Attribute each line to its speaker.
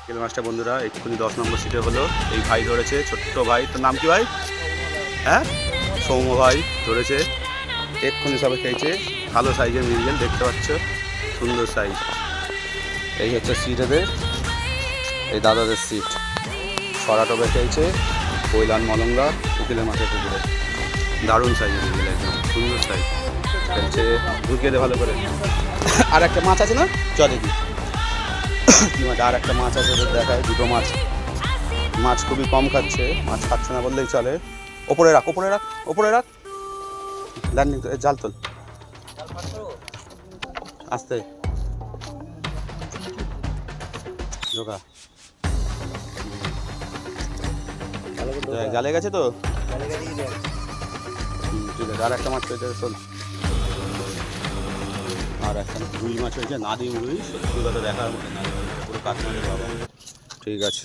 Speaker 1: বিকেল মাছটা বন্ধুরা এক্ষুনি 10 নম্বর সিটে হলো। এই ভাই ধরেছে, ছোট্ট ভাই। তোর নাম কি ভাই? হ্যাঁ, সৌম্য ভাই ধরেছে। এক্ষুনি সবাই খেয়েছে। ভালো সাইজের মৃগেল দেখতে পাচ্ছ, সুন্দর সাইজ। এই হচ্ছে সিট এদের, এই দাদাদের সিট। সরাটবে খেয়েছে, কৈলান মলঙ্গা উকিলের মাছের পুকুরে। দারুণ সাইজের মৃগেল, একদম সুন্দর সাইজ খেলছে। ঢুকিয়ে দে ভালো করে। আর একটা মাছ আছে না, চ দেখি কি মাছ। আর একটা মাছ আছে, ওদের দেখায়। দুটো মাছ। মাছ খুবই কম খাচ্ছে, মাছ খাচ্ছে না বললেই চলে। ওপরে রাখ, ওপরে রাখ, ওপরে রাখ। ল্যান্ডিং জাল তোল আস্তে ঢোকা। জালে গেছে তো, ঠিক আছে। আর একটা মাছ পেয়েছে, শোন। আর একটা রুই মাছ হয়েছে, নাদিম রুই। সত্যি কথা দেখার মতো না, পুরো কাশ্মীরের বাবা। ঠিক আছে।